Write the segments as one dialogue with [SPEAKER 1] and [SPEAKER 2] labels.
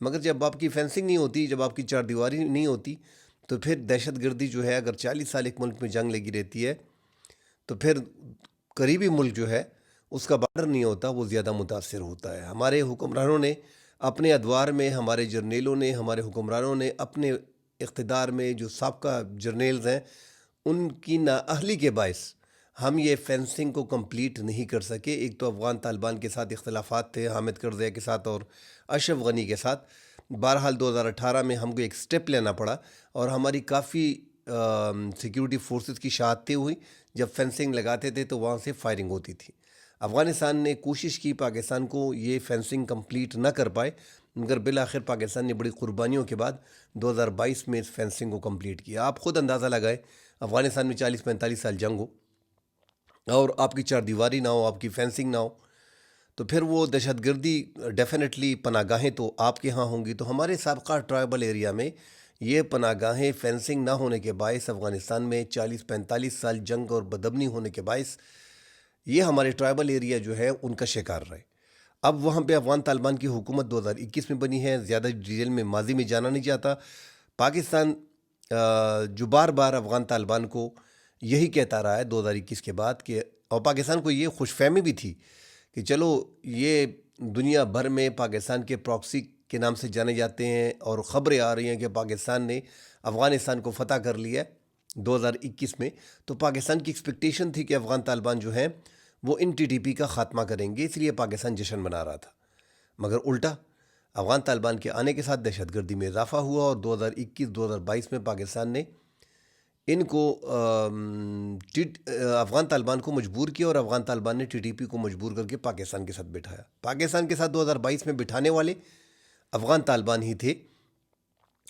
[SPEAKER 1] مگر جب آپ کی فینسنگ نہیں ہوتی، جب آپ کی چار دیواری نہیں ہوتی، تو پھر دہشت گردی جو ہے، اگر 40 سال ایک ملک میں جنگ لگی رہتی ہے تو پھر قریبی ملک جو ہے اس کا بارڈر نہیں ہوتا، وہ زیادہ متاثر ہوتا ہے۔ ہمارے حکمرانوں نے اپنے ادوار میں، ہمارے جرنیلوں نے، ہمارے حکمرانوں نے اپنے اقتدار میں، جو سابقہ جرنیلز ہیں، ان کی نااہلی کے باعث ہم یہ فینسنگ کو کمپلیٹ نہیں کر سکے۔ ایک تو افغان طالبان کے ساتھ اختلافات تھے، حامد کرزئی کے ساتھ اور اشرف غنی کے ساتھ۔ بہرحال 2018 میں ہم کو ایک سٹیپ لینا پڑا اور ہماری کافی سیکیورٹی فورسز کی شہادتیں ہوئی۔ جب فینسنگ لگاتے تھے تو وہاں سے فائرنگ ہوتی تھی۔ افغانستان نے کوشش کی پاکستان کو یہ فینسنگ کمپلیٹ نہ کر پائے، مگر بالآخر پاکستان نے بڑی قربانیوں کے بعد 2022 میں اس فینسنگ کو کمپلیٹ کیا۔ آپ خود اندازہ لگائیں، افغانستان میں 40-45 سال جنگ ہو اور آپ کی چار دیواری نہ ہو، آپ کی فینسنگ نہ ہو، تو پھر وہ دہشت گردی ڈیفینیٹلی پناہ گاہیں تو آپ کے ہاں ہوں گی۔ تو ہمارے سابقہ ٹرائبل ایریا میں یہ پناہ گاہیں فینسنگ نہ ہونے کے باعث افغانستان میں 40-45 سال جنگ اور بدامنی ہونے کے باعث یہ ہمارے ٹرائبل ایریا جو ہے ان کا شکار رہے۔ اب وہاں پہ افغان طالبان کی حکومت 2021 میں بنی ہے۔ زیادہ ڈیٹیل میں ماضی میں جانا نہیں چاہتا۔ پاکستان جو بار بار افغان طالبان کو یہی کہتا رہا ہے 2021 کے بعد کہ، اور پاکستان کو یہ خوش فہمی بھی تھی کہ چلو یہ دنیا بھر میں پاکستان کے پراکسی کے نام سے جانے جاتے ہیں اور خبریں آ رہی ہیں کہ پاکستان نے افغانستان کو فتح کر لیا 2021 میں، تو پاکستان کی ایکسپیکٹیشن تھی کہ افغان طالبان جو ہیں وہ ان ٹی ٹی پی کا خاتمہ کریں گے، اس لیے پاکستان جشن منا رہا تھا۔ مگر الٹا، افغان طالبان کے آنے کے ساتھ دہشت گردی میں اضافہ ہوا اور 2021-2022 میں پاکستان نے ان کو افغان طالبان کو مجبور کیا اور افغان طالبان نے ٹی ٹی پی کو مجبور کر کے پاکستان کے ساتھ بٹھایا۔ پاکستان کے ساتھ 2022 میں بٹھانے والے افغان طالبان ہی تھے،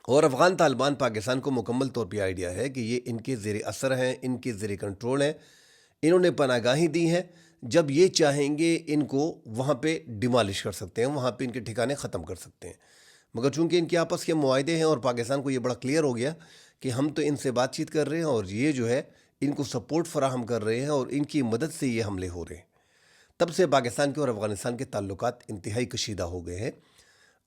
[SPEAKER 1] اور افغان طالبان پاکستان کو مکمل طور پہ آئیڈیا ہے کہ یہ ان کے زیر اثر ہیں، ان کے زیر کنٹرول ہیں، انہوں نے پناہ گاہیں دی ہیں، جب یہ چاہیں گے ان کو وہاں پہ ڈیمالش کر سکتے ہیں، وہاں پہ ان کے ٹھکانے ختم کر سکتے ہیں۔ مگر چونکہ ان کے آپس کے معاہدے ہیں اور پاکستان کو یہ بڑا کلیئر ہو گیا کہ ہم تو ان سے بات چیت کر رہے ہیں اور یہ جو ہے ان کو سپورٹ فراہم کر رہے ہیں اور ان کی مدد سے یہ حملے ہو رہے ہیں، تب سے پاکستان کے اور افغانستان کے تعلقات انتہائی کشیدہ ہو گئے ہیں۔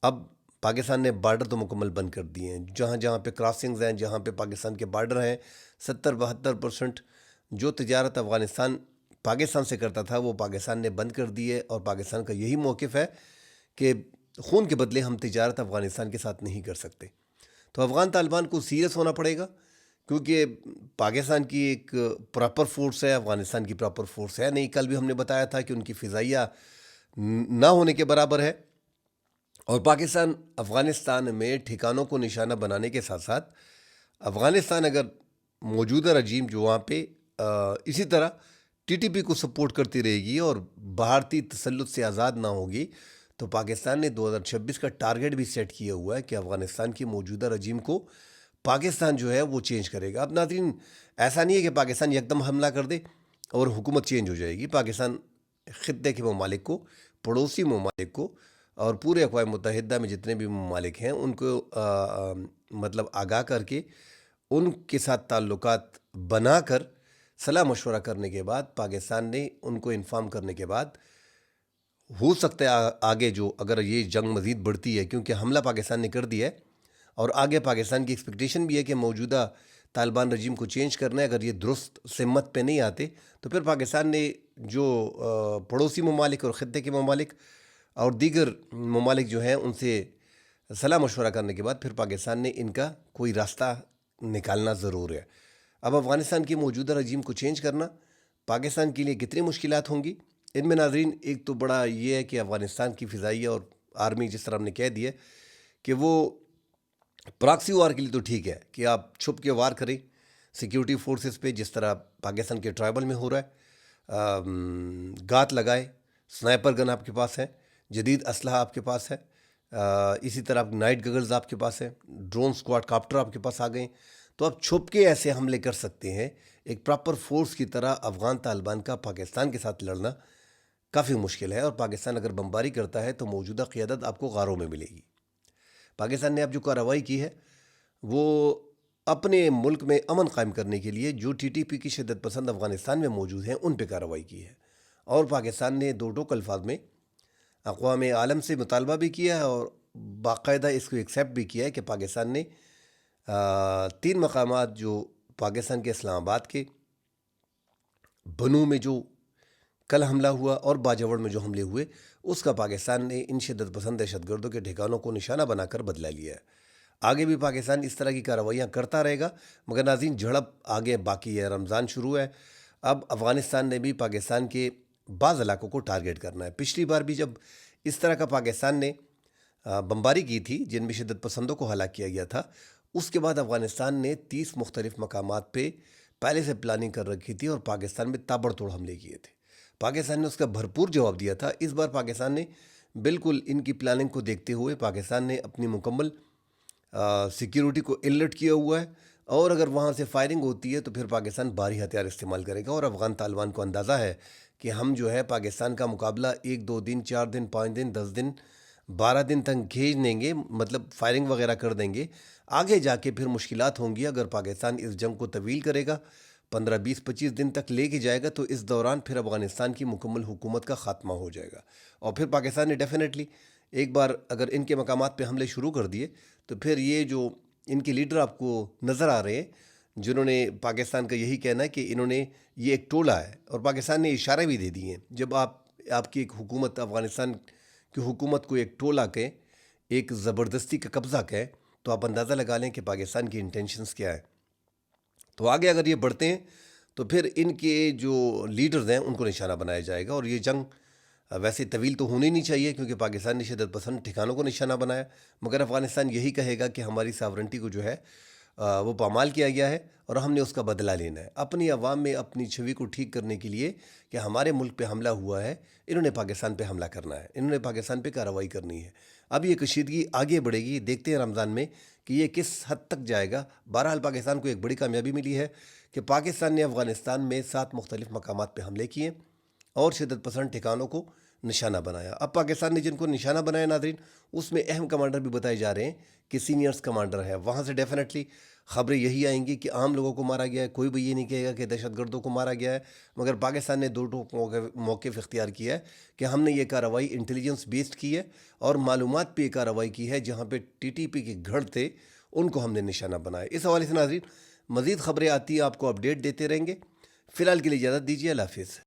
[SPEAKER 1] اب پاکستان نے بارڈر تو مکمل بند کر دیے ہیں، جہاں جہاں پہ کراسنگز ہیں، جہاں پہ پاکستان کے بارڈر ہیں، 70-72% جو تجارت افغانستان پاکستان سے کرتا تھا وہ پاکستان نے بند کر دی ہے، اور پاکستان کا یہی موقف ہے کہ خون کے بدلے ہم تجارت افغانستان کے ساتھ نہیں کر سکتے۔ تو افغان طالبان کو سیریس ہونا پڑے گا، کیونکہ پاکستان کی ایک پراپر فورس ہے، افغانستان کی پراپر فورس ہے نہیں۔ کل بھی ہم نے بتایا تھا کہ ان کی فضائیہ نہ ہونے کے برابر ہے، اور پاکستان افغانستان میں ٹھکانوں کو نشانہ بنانے کے ساتھ ساتھ افغانستان اگر موجودہ رجیم جو وہاں پہ اسی طرح ٹی ٹی پی کو سپورٹ کرتی رہے گی اور بھارتی تسلط سے آزاد نہ ہوگی، تو پاکستان نے 2026 کا ٹارگٹ بھی سیٹ کیا ہوا ہے کہ افغانستان کی موجودہ رجیم کو پاکستان جو ہے وہ چینج کرے گا۔ اب ناظرین، ایسا نہیں ہے کہ پاکستان یکدم حملہ کر دے اور حکومت چینج ہو جائے گی۔ پاکستان خطے کے ممالک کو، پڑوسی ممالک کو اور پورے اقوام متحدہ میں جتنے بھی ممالک ہیں ان کو مطلب آگاہ کر کے ان کے ساتھ تعلقات بنا کر صلاح مشورہ کرنے کے بعد، پاکستان نے ان کو انفارم کرنے کے بعد، ہو سکتا ہے آگے جو اگر یہ جنگ مزید بڑھتی ہے، کیونکہ حملہ پاکستان نے کر دیا ہے اور آگے پاکستان کی ایکسپیکٹیشن بھی ہے کہ موجودہ طالبان رجیم کو چینج کرنا ہے، اگر یہ درست سمت پہ نہیں آتے تو پھر پاکستان نے جو پڑوسی ممالک اور خطے کے ممالک اور دیگر ممالک جو ہیں ان سے صلاح مشورہ کرنے کے بعد پھر پاکستان نے ان کا کوئی راستہ نکالنا ضرور ہے۔ اب افغانستان کی موجودہ رجیم کو چینج کرنا پاکستان کے لیے کتنی مشکلات ہوں گی؟ ان میں ناظرین ایک تو بڑا یہ ہے کہ افغانستان کی فضائیہ اور آرمی، جس طرح ہم نے کہہ دیا کہ وہ پراکسی وار کے لیے تو ٹھیک ہے کہ آپ چھپ کے وار کریں سیکیورٹی فورسز پہ، جس طرح پاکستان کے ٹرائبل میں ہو رہا ہے، گات لگائے، سنائپر گن آپ کے پاس ہے، جدید اسلحہ آپ کے پاس ہے، اسی طرح نائٹ گگلز آپ کے پاس ہے، ڈرون سکواڈ کاپٹر آپ کے پاس آ گئے، تو آپ چھپ کے ایسے حملے کر سکتے ہیں۔ ایک پراپر فورس کی طرح افغان طالبان کا پاکستان کے ساتھ لڑنا کافی مشکل ہے، اور پاکستان اگر بمباری کرتا ہے تو موجودہ قیادت آپ کو غاروں میں ملے گی۔ پاکستان نے اب جو کارروائی کی ہے وہ اپنے ملک میں امن قائم کرنے کے لیے جو ٹی ٹی پی کی شدت پسند افغانستان میں موجود ہیں ان پہ کارروائی کی ہے، اور پاکستان نے دو ٹوک الفاظ میں اقوام عالم سے مطالبہ بھی کیا ہے اور باقاعدہ اس کو ایکسیپٹ بھی کیا ہے کہ پاکستان نے 3 مقامات جو پاکستان کے اسلام آباد کے، بنو میں جو کل حملہ ہوا اور باجوڑ میں جو حملے ہوئے، اس کا پاکستان نے ان شدت پسند دہشت گردوں کے ٹھکانوں کو نشانہ بنا کر بدلا لیا ہے۔ آگے بھی پاکستان اس طرح کی کارروائیاں کرتا رہے گا، مگر ناظرین جھڑپ آگے باقی ہے۔ رمضان شروع ہے، اب افغانستان نے بھی پاکستان کے بعض علاقوں کو ٹارگٹ کرنا ہے۔ پچھلی بار بھی جب اس طرح کا پاکستان نے بمباری کی تھی جن میں شدت پسندوں کو ہلاک کیا گیا تھا، اس کے بعد افغانستان نے 30 مختلف مقامات پہ پہلے سے پلاننگ کر رکھی تھی اور پاکستان میں تابڑ توڑ حملے کیے تھے۔ پاکستان نے اس کا بھرپور جواب دیا تھا۔ اس بار پاکستان نے بالکل ان کی پلاننگ کو دیکھتے ہوئے پاکستان نے اپنی مکمل سیکیورٹی کو الرٹ کیا ہوا ہے، اور اگر وہاں سے فائرنگ ہوتی ہے تو پھر پاکستان بھاری ہتھیار استعمال کرے گا۔ اور افغان طالبان کو اندازہ ہے کہ ہم جو ہے پاکستان کا مقابلہ 1 2 دن 4 دن 5 دن 10 دن 12 دن تک کھینچ دیں گے، مطلب فائرنگ وغیرہ کر دیں گے۔ آگے جا کے پھر مشکلات ہوں گی اگر پاکستان اس جنگ کو طویل کرے گا، 15 20 25 دن تک لے کے جائے گا، تو اس دوران پھر افغانستان کی مکمل حکومت کا خاتمہ ہو جائے گا۔ اور پھر پاکستان نے ڈیفینیٹلی ایک بار اگر ان کے مقامات پہ حملے شروع کر دیے تو پھر یہ جو ان کے لیڈر آپ کو نظر آ رہے ہیں جنہوں نے پاکستان کا یہی کہنا ہے کہ انہوں نے یہ ایک ٹولہ ہے، اور پاکستان نے اشارے بھی دے دیے ہیں۔ جب آپ کی ایک حکومت افغانستان کی حکومت کو ایک ٹولہ کہیں، ایک زبردستی کا قبضہ کہیں، تو آپ اندازہ لگا لیں کہ پاکستان کی انٹینشنز کیا ہے۔ تو آگے اگر یہ بڑھتے ہیں تو پھر ان کے جو لیڈرز ہیں ان کو نشانہ بنایا جائے گا، اور یہ جنگ ویسے طویل تو ہونی نہیں چاہیے کیونکہ پاکستان نے شدت پسند ٹھکانوں کو نشانہ بنایا، مگر افغانستان یہی کہے گا کہ ہماری ساورنٹی کو جو ہے وہ پامال کیا گیا ہے اور ہم نے اس کا بدلہ لینا ہے۔ اپنی عوام میں اپنی چھوی کو ٹھیک کرنے کے لیے کہ ہمارے ملک پہ حملہ ہوا ہے، انہوں نے پاکستان پہ حملہ کرنا ہے، انہوں نے پاکستان پہ کارروائی کرنی ہے۔ اب یہ کشیدگی آگے بڑھے گی، دیکھتے ہیں رمضان میں کہ یہ کس حد تک جائے گا۔ بہرحال پاکستان کو ایک بڑی کامیابی ملی ہے کہ پاکستان نے افغانستان میں 7 مختلف مقامات پہ حملے کیے اور شدت پسند ٹھکانوں کو نشانہ بنایا۔ اب پاکستان نے جن کو نشانہ بنایا ناظرین، اس میں اہم کمانڈر بھی بتائے جا رہے ہیں کہ سینئرز کمانڈر ہے۔ وہاں سے ڈیفینیٹلی خبریں یہی آئیں گی کہ عام لوگوں کو مارا گیا ہے، کوئی بھی یہ نہیں کہے گا کہ دہشت گردوں کو مارا گیا ہے، مگر پاکستان نے 2 موقف اختیار کیا ہے کہ ہم نے یہ کارروائی انٹیلیجنس بیسڈ کی ہے اور معلومات پہ یہ کارروائی کی ہے۔ جہاں پہ TTP کے گھڑ تھے ان کو ہم نے نشانہ بنایا۔ اس حوالے سے ناظرین مزید خبریں آتی ہیں، آپ کو اپڈیٹ دیتے رہیں گے۔ فی الحال کے لیے اجازت دیجیے، اللہ حافظ۔